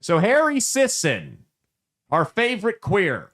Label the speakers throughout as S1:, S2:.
S1: So Harry Sisson, our favorite queer,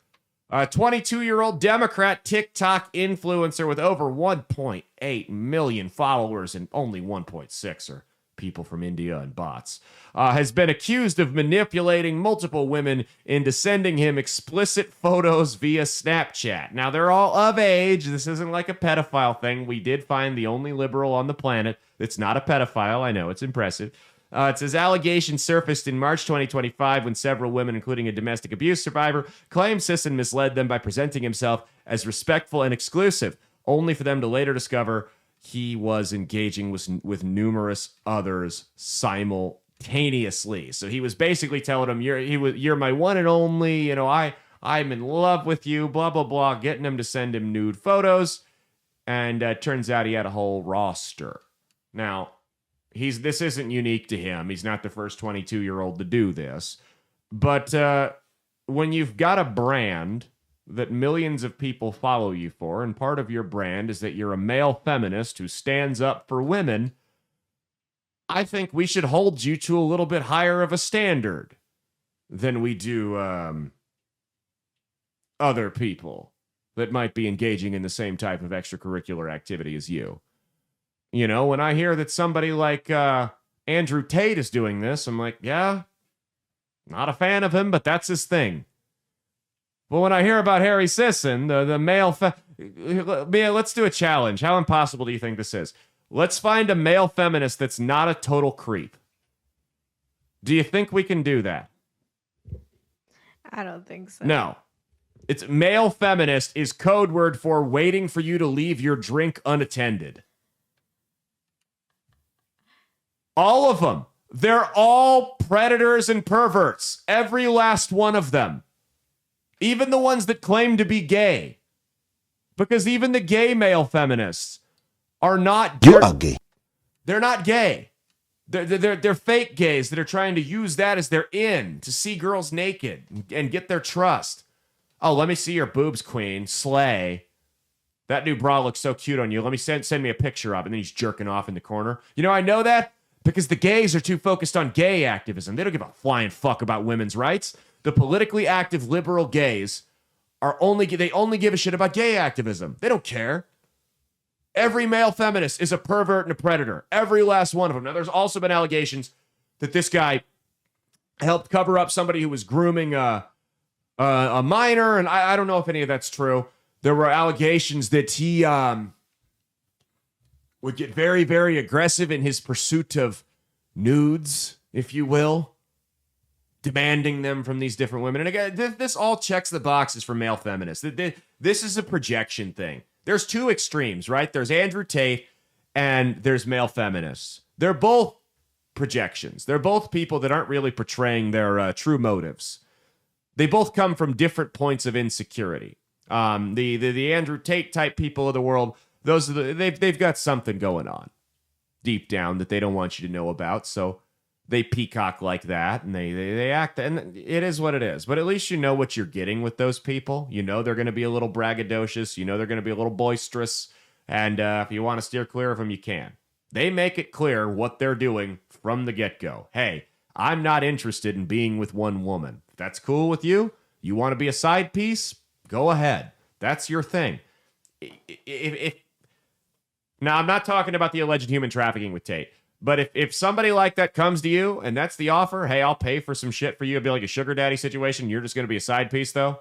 S1: a 22-year-old Democrat TikTok influencer with over 1.8 million followers and only 1.6 are people from India and bots, has been accused of manipulating multiple women into sending him explicit photos via Snapchat. Now, they're all of age. This isn't like a pedophile thing. We did find the only liberal on the planet that's not a pedophile. I know, it's impressive. It says allegations surfaced in March 2025 when several women, including a domestic abuse survivor, claimed Sisson misled them by presenting himself as respectful and exclusive, only for them to later discover he was engaging with numerous others simultaneously. So he was basically telling them, "You're my one and only. You know, I'm in love with you." Blah blah blah, getting him to send him nude photos, and turns out he had a whole roster. Now, this isn't unique to him. He's not the first 22-year-old to do this, but when you've got a brand that millions of people follow you for, and part of your brand is that you're a male feminist who stands up for women, I think we should hold you to a little bit higher of a standard than we do other people that might be engaging in the same type of extracurricular activity as you. You know, when I hear that somebody like Andrew Tate is doing this, I'm like, yeah, not a fan of him, but that's his thing. But when I hear about Harry Sisson, the male... let's do a challenge. How impossible do you think this is? Let's find a male feminist that's not a total creep. Do you think we can do that?
S2: I don't think so.
S1: No. It's male feminist is code word for waiting for you to leave your drink unattended. All of them. They're all predators and perverts. Every last one of them. Even the ones that claim to be gay. Because even the gay male feminists are not...
S3: You are gay.
S1: They're not gay. They're fake gays that are trying to use that as their in to see girls naked and get their trust. Oh, let me see your boobs, queen. Slay. That new bra looks so cute on you. Let me send me a picture of it. And then he's jerking off in the corner. You know, I know that because the gays are too focused on gay activism. They don't give a flying fuck about women's rights. The politically active liberal gays only give a shit about gay activism. They don't care. Every male feminist is a pervert and a predator. Every last one of them. Now, there's also been allegations that this guy helped cover up somebody who was grooming a minor, and I don't know if any of that's true. There were allegations that he would get very, very aggressive in his pursuit of nudes, if you will, demanding them from these different women. And again, this all checks the boxes for male feminists. This is a projection thing. There's two extremes, right? There's Andrew Tate and there's male feminists. They're both projections. They're both people that aren't really portraying their true motives. They both come from different points of insecurity. The Andrew Tate type people of the world, they've got something going on deep down that they don't want you to know about. So they peacock like that, and they act, and it is what it is. But at least you know what you're getting with those people. You know they're going to be a little braggadocious. You know they're going to be a little boisterous. And if you want to steer clear of them, you can. They make it clear what they're doing from the get-go. Hey, I'm not interested in being with one woman. If that's cool with you, you want to be a side piece, go ahead. That's your thing. Now, I'm not talking about the alleged human trafficking with Tate. But if somebody like that comes to you and that's the offer, hey, I'll pay for some shit for you. It'll be like a sugar daddy situation. You're just going to be a side piece, though.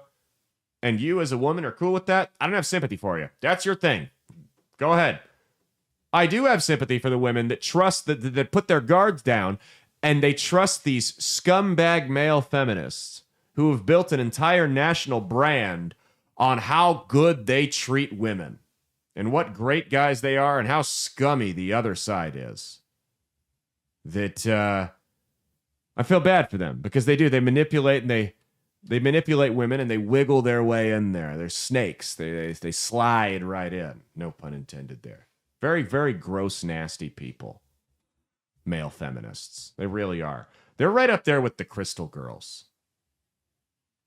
S1: And you as a woman are cool with that. I don't have sympathy for you. That's your thing. Go ahead. I do have sympathy for the women that trust, that put their guards down, and they trust these scumbag male feminists who have built an entire national brand on how good they treat women and what great guys they are and how scummy the other side is. That I feel bad for them because they do. They manipulate and they manipulate women and they wiggle their way in there. They're snakes. They slide right in. No pun intended there. Very, very gross, nasty people. Male feminists. They really are. They're right up there with the Crystal Girls.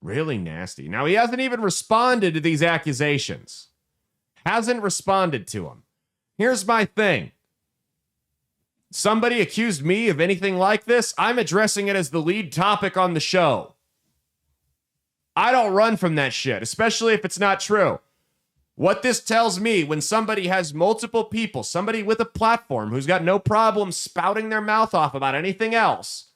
S1: Really nasty. Now, he hasn't even responded to these accusations. Hasn't responded to them. Here's my thing. Somebody accused me of anything like this, I'm addressing it as the lead topic on the show. I don't run from that shit, especially if it's not true. What this tells me, when somebody has multiple people, somebody with a platform who's got no problem spouting their mouth off about anything else,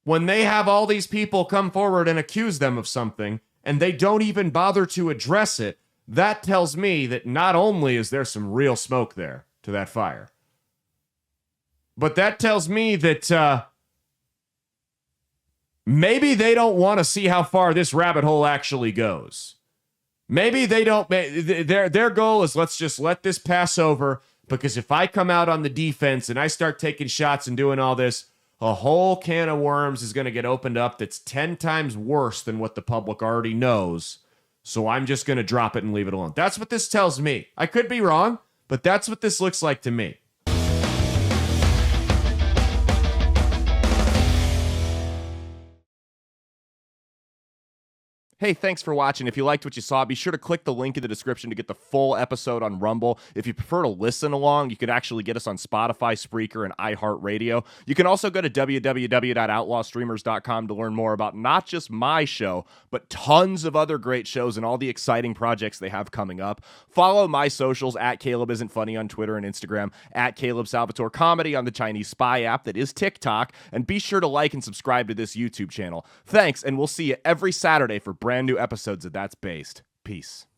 S1: when they have all these people come forward and accuse them of something, and they don't even bother to address it, that tells me that not only is there some real smoke there to that fire, but that tells me that maybe they don't want to see how far this rabbit hole actually goes. Maybe they don't. Their goal is, let's just let this pass over, because if I come out on the defense and I start taking shots and doing all this, a whole can of worms is going to get opened up that's 10 times worse than what the public already knows. So I'm just going to drop it and leave it alone. That's what this tells me. I could be wrong, but that's what this looks like to me.
S3: Hey, thanks for watching. If you liked what you saw, be sure to click the link in the description to get the full episode on Rumble. If you prefer to listen along, you can actually get us on Spotify, Spreaker, and iHeartRadio. You can also go to www.outlawstreamers.com to learn more about not just my show, but tons of other great shows and all the exciting projects they have coming up. Follow my socials at Caleb Isn't Funny on Twitter and Instagram, at Caleb Salvatore Comedy on the Chinese spy app that is TikTok, and be sure to like and subscribe to this YouTube channel. Thanks, and we'll see you every Saturday for brand new episodes of That's Based. Peace.